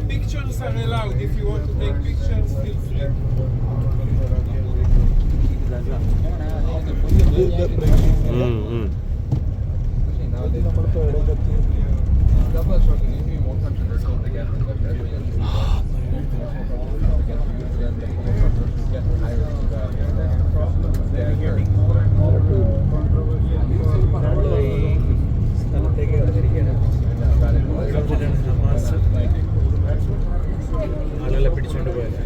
Pictures are allowed. If you want to take pictures, feel free. ആളുകളെ പിടിച്ചോണ്ട് പോയത്.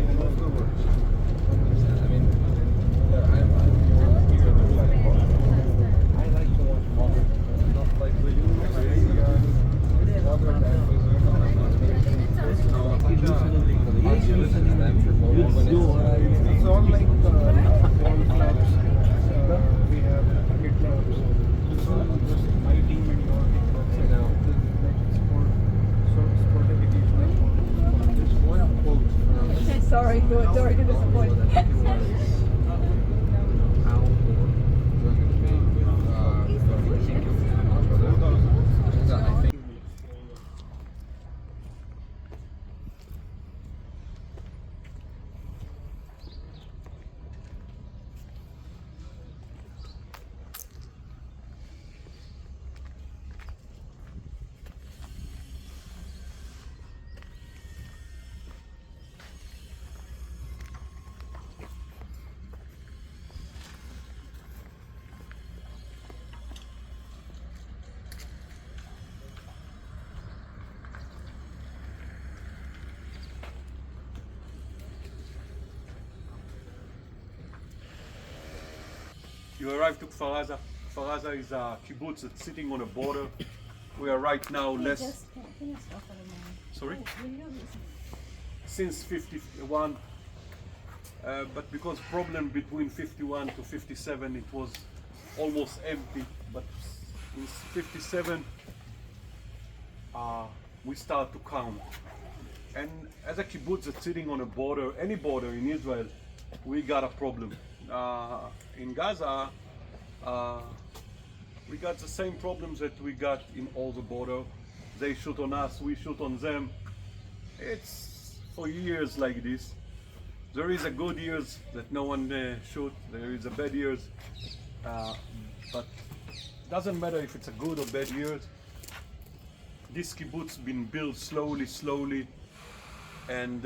It's all like ball clubs. We have cricket clubs. Just my team and your team. Sorry to disappoint. You arrived to Kfar Aza. Kfar Aza is a kibbutz that's sitting on a border. We are right now less. Sorry? Since 51, but because problem between 51 to 57, it was almost empty. But in 57, we start to count. And as a kibbutz that's sitting on a border, any border in Israel, we got a problem. In Gaza, we got the same problems that we got in all the border. They shoot on us, we shoot on them. It's for years like this. There is a good years that no one shoot. There is a bad years, but doesn't matter if it's a good or bad years. This kibbutz been built slowly, and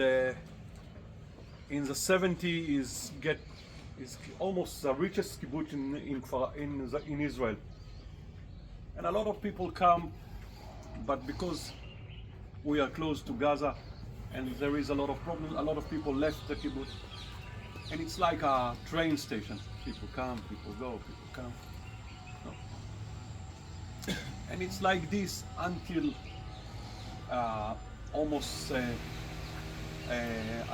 in the 70s is almost the richest kibbutz in Israel. And a lot of people come, but because we are close to Gaza and there is a lot of problems, a lot of people left the kibbutz. And it's like a train station. People come, people go, people come. No. And it's like this until almost a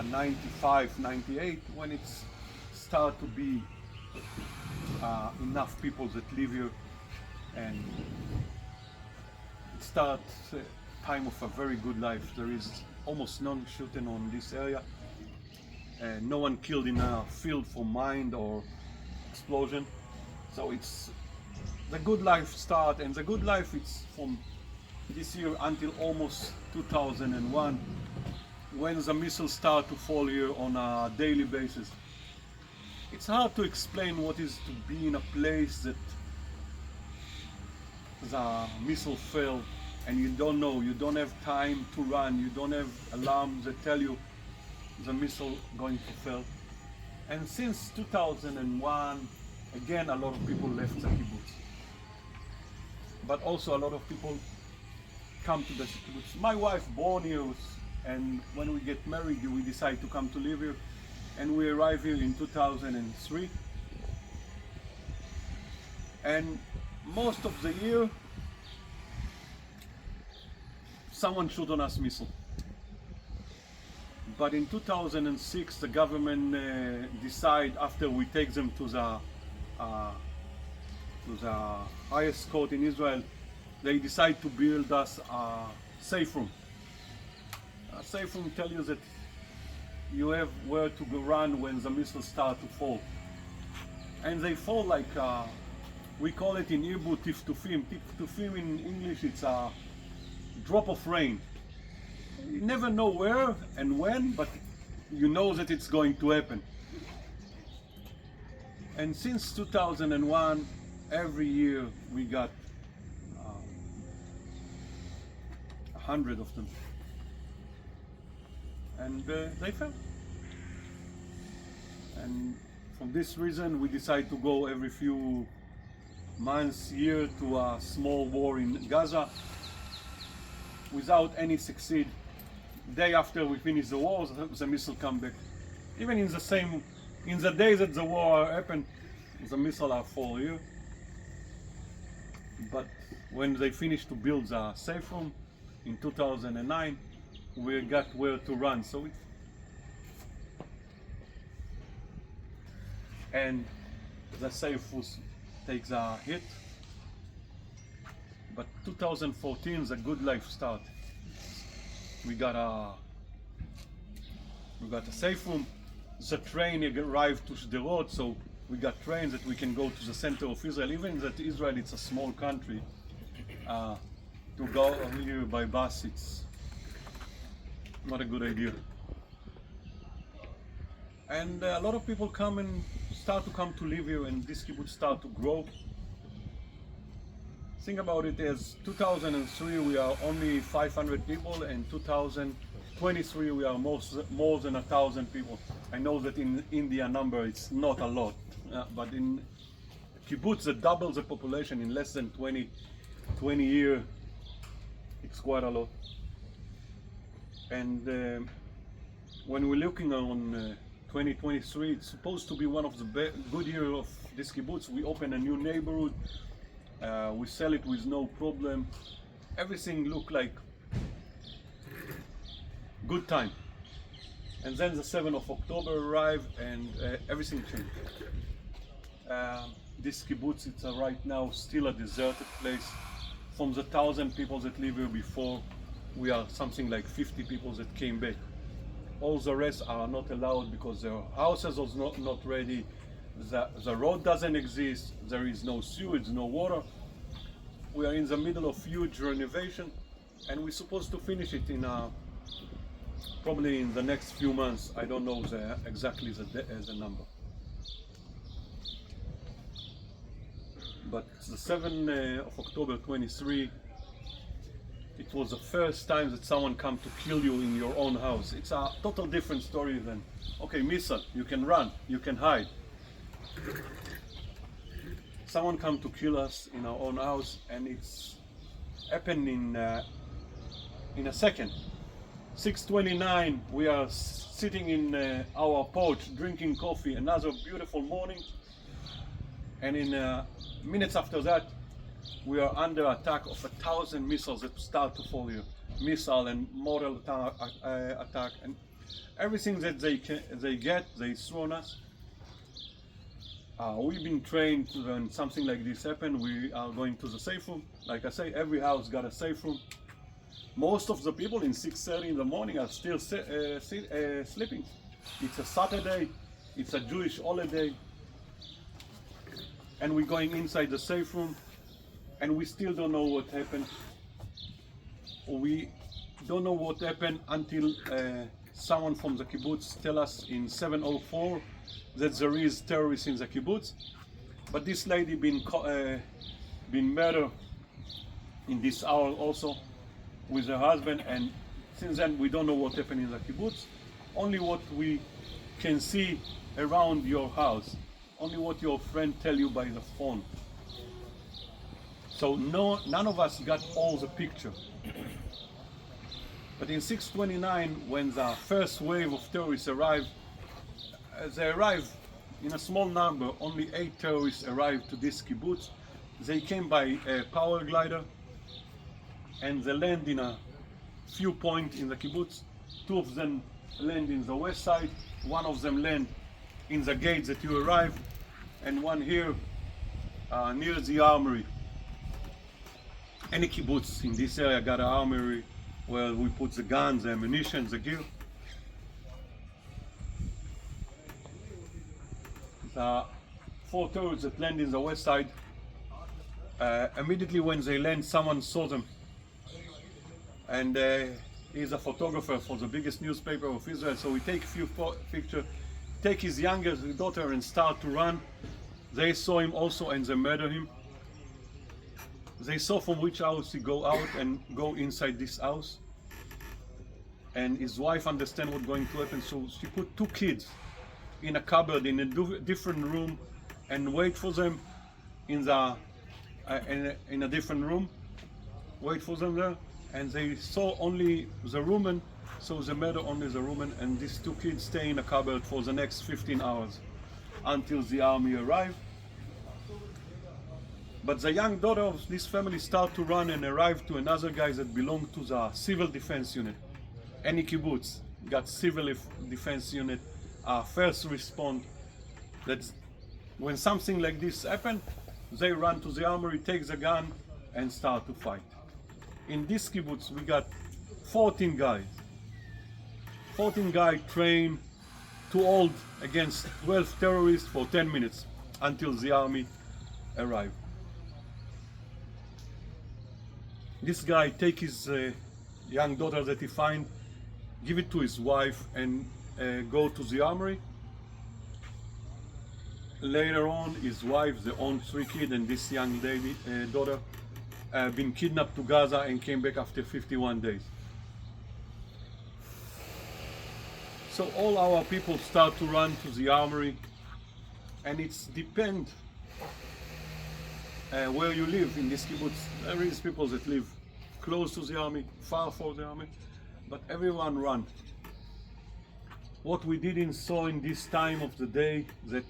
95, 98, when it's start to be enough people that live here, and it starts time of a very good life. There is almost none shooting on this area, and no one killed in a field for mine or explosion. So it's the good life start, and the good life it's from this year until almost 2001, when the missiles start to fall here on a daily basis. It's hard to explain what is to be in a place that the missile fell and you don't know, you don't have time to run, you don't have alarms that tell you the missile going to fall. And since 2001, again, a lot of people left the kibbutz. But also a lot of people come to the kibbutz. My wife born here, and when we get married, we decide to come to live here. And we arrived here in 2003. And most of the year, someone shoot on us missile. But in 2006, the government decide, after we take them to the highest court in Israel, they decide to build us a safe room. A safe room tell you that you have where to go run when the missiles start to fall. And they fall like, we call it in Hebrew tiftufim. Tiftufim in English, it's a drop of rain. You never know where and when, but you know that it's going to happen. And since 2001, every year we got 100 of them, and they fell. And for this reason, we decide to go every few months, year, to a small war in Gaza without any succeed. Day after we finish the war, the missile come back. Even in the day that the war happened, the missile are fall here. But when they finished to build the safe room in 2009, we got where to run. And the safe was takes a hit. But 2014, the good life start. We got a safe room. The train arrived to the road, so we got trains that we can go to the center of Israel. Even that Israel, it's a small country. To go here by bus, it's not a good idea. And a lot of people start to come to live here, and this kibbutz start to grow. Think about it, as 2003 we are only 500 people, and 2023 we are more than 1,000 people. I know that in India number it's not a lot, but in kibbutz that doubles the population in less than 20 years, it's quite a lot. And when we're looking on 2023, it's supposed to be one of the good years of this kibbutz. We open a new neighborhood. We sell it with no problem. Everything look like good time. And then the 7th of October arrived, and everything changed. This kibbutz, it's right now still a deserted place. From the 1,000 people that live here before, we are something like 50 people that came back. All the rest are not allowed because their houses are not ready. The road doesn't exist. There is no sewage, no water. We are in the middle of huge renovation, and we're supposed to finish it in probably in the next few months. I don't know exactly the number. But the 7th of October 23, it was the first time that someone come to kill you in your own house. It's a total different story than, okay, missile, you can run, you can hide. Someone come to kill us in our own house, and it's happened in a second. 6:29, we are sitting in our porch drinking coffee, another beautiful morning, and in minutes after that, we are under attack of 1,000 missiles that start to fall here. Missile and mortar attack, and everything that they throw on us. We've been trained when something like this happens, we are going to the safe room. Like I say, every house got a safe room. Most of the people in 6:30 in the morning are still sleeping. It's a Saturday, it's a Jewish holiday, and we're going inside the safe room, and we still don't know what happened. We don't know what happened until someone from the kibbutz tell us in 7:04 that there is terrorists in the kibbutz. But this lady been murdered in this hour also with her husband, and since then we don't know what happened in the kibbutz. Only what we can see around your house, only what your friend tell you by the phone. So none of us got all the picture. But in 6:29, when the first wave of terrorists arrived, they arrived in a small number. Only 8 terrorists arrived to this kibbutz. They came by a power glider, and they land in a few points in the kibbutz. 2 of them land in the west side, 1 of them land in the gate that you arrive, and 1 here near the armory. Any kibbutz in this area got an armory where we put the guns, the ammunition, the gear. 4 terrorists that land in the west side. Immediately when they land, someone saw them, and He's a photographer for the biggest newspaper of Israel, so we take a few pictures, take his youngest daughter and start to run. They saw him also and they murder him. They saw from which house he go out and go inside this house. And his wife understand what's going to happen, so she put two kids in a cupboard in a different room and wait for them in the in a different room, wait for them there, and they saw only the woman, so they murder only the woman, and these two kids stay in a cupboard for the next 15 hours until the army arrive. But the young daughter of this family start to run and arrive to another guy that belonged to the civil defense unit. Any kibbutz got civil defense unit, first respond. That's when something like this happen, they run to the armory, take the gun, and start to fight. In this kibbutz, we got 14 guys. 14 guys trained to hold against 12 terrorists for 10 minutes until the army arrived. This guy take his young daughter that he find, give it to his wife, and go to the armory. Later on, his wife, they own 3 kids, and this young lady, daughter, been kidnapped to Gaza and came back after 51 days. So all our people start to run to the armory, and it's depend where you live in this kibbutz. There is people that live close to the army, far from the army, but everyone run. What we didn't saw in this time of the day, that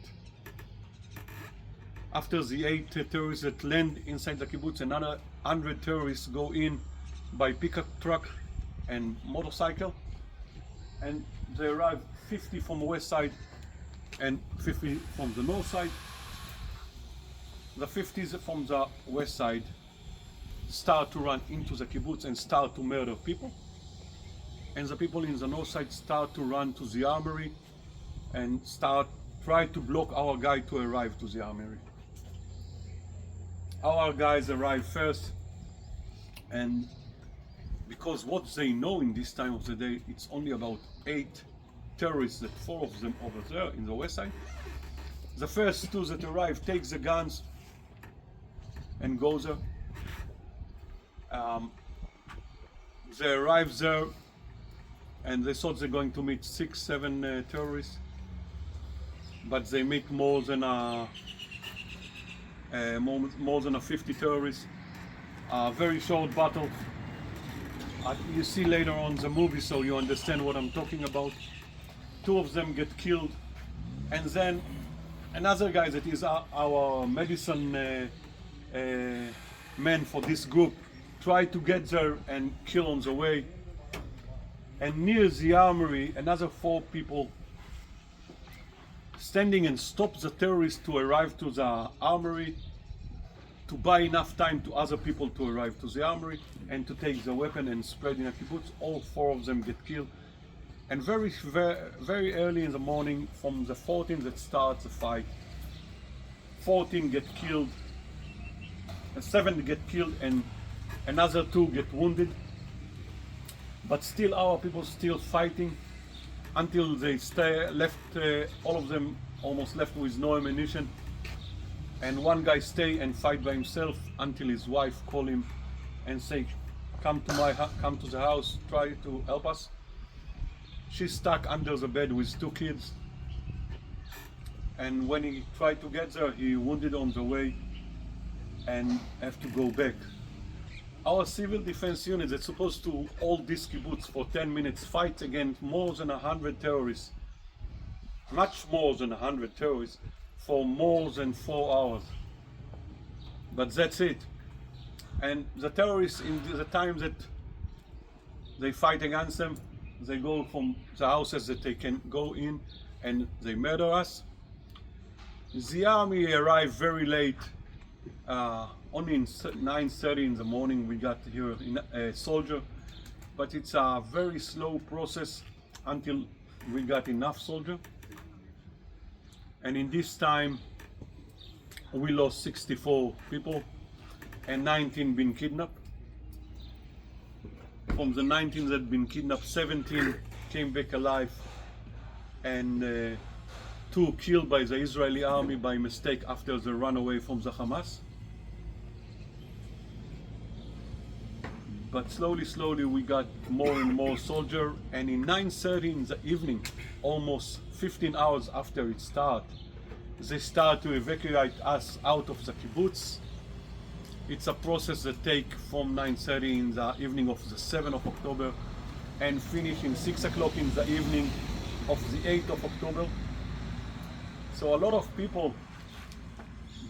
after the 8 terrorists that land inside the kibbutz, another 100 terrorists go in by pickup truck and motorcycle, and they arrive 50 from the west side and 50 from the north side. The 50s from the west side start to run into the kibbutz and start to murder people, and the people in the north side start to run to the armory and try to block our guy to arrive to the armory. Our guys arrive first, and because what they know in this time of the day, it's only about 8 terrorists, that 4 of them over there in the west side. The first 2 that arrive take the guns and go there. They arrive there and they thought they're going to meet 6-7 terrorists, but they meet more than a 50 terrorists. Very short battle. You see later on the movie, so you understand what I'm talking about. 2 of them get killed, and then another guy that is our medicine man for this group try to get there and kill on the way. And near the armory, another 4 people standing and stop the terrorists to arrive to the armory, to buy enough time to other people to arrive to the armory and to take the weapon and spread in a kibbutz. All 4 of them get killed. And very early in the morning, from the 14 that starts the fight, 14 get killed, 7 get killed, and another 2 get wounded. But still our people still fighting until they left, all of them almost left with no ammunition. And one guy stay and fight by himself until his wife call him and say, come to the house, try to help us. She's stuck under the bed with 2 kids. And when he tried to get there, he wounded on the way and have to go back. Our civil defense unit that's supposed to hold this kibbutz for 10 minutes fight against more than 100 terrorists, much more than 100 terrorists, for more than 4 hours. But that's it. And the terrorists, in the time that they fight against them, they go from the houses that they can go in and they murder us. The army arrived very late. Only in 9:30 in the morning we got here a soldier, but it's a very slow process until we got enough soldier. And in this time we lost 64 people and 19 been kidnapped. From the 19 that been kidnapped, 17 came back alive, and 2 killed by the Israeli army by mistake after they ran away from the Hamas. But slowly we got more and more soldiers, and in 9:30 in the evening, almost 15 hours after it started, they start to evacuate us out of the kibbutz. It's a process that takes from 9:30 in the evening of the 7th of October and finish in 6 o'clock in the evening of the 8th of October. So a lot of people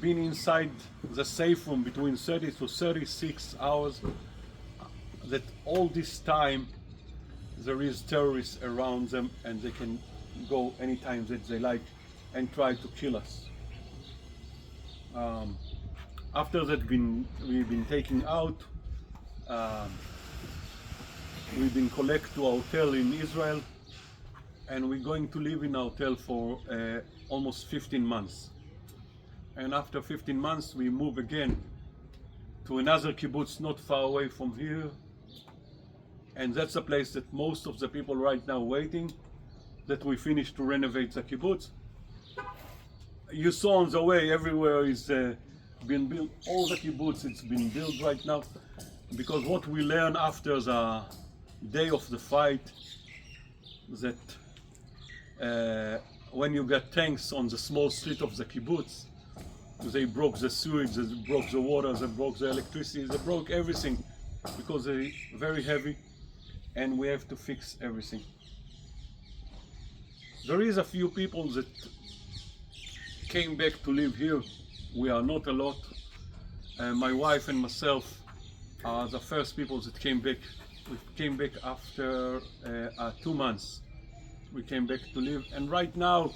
been inside the safe room between 30 to 36 hours. That all this time there is terrorists around them, and they can go anytime that they like and try to kill us. After that we've been taken out. We've been collected to a hotel in Israel, and we're going to live in a hotel for almost 15 months. And after 15 months we move again to another kibbutz not far away from here, and that's a place that most of the people right now waiting that we finish to renovate the kibbutz. You saw on the way everywhere is been built. All the kibbutz it's been built right now, because what we learned after the day of the fight, that when you get tanks on the small street of the kibbutz, they broke the sewage, they broke the water, they broke the electricity, they broke everything, because they're very heavy, and we have to fix everything. There is a few people that came back to live here. We are not a lot. My wife and myself are the first people that came back. We came back after 2 months. We came back to live, and right now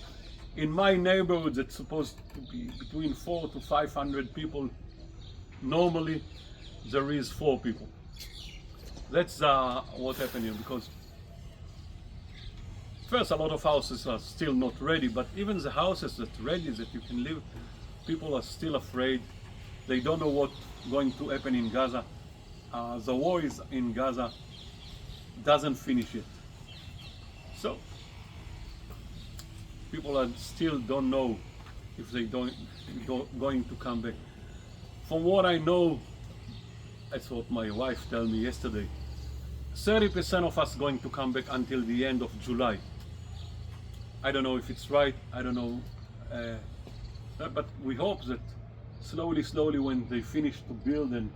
in my neighborhood that's supposed to be between 400 to 500 people, normally there is 4 people. That's what happened here, because first a lot of houses are still not ready, but even the houses that ready that you can live, people are still afraid. They don't know what's going to happen in Gaza. The war is in Gaza, doesn't finish yet. So people are still don't know if they going to come back. From what I know, that's what my wife told me yesterday, 30% of us going to come back until the end of July. I don't know if it's right, I don't know, but we hope that slowly when they finish to build and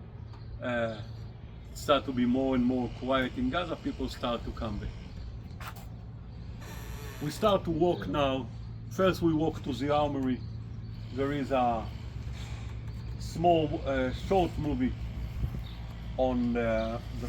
start to be more and more quiet in Gaza, people start to come back. We start to walk now. First we walk to the armory. There is a small short movie on the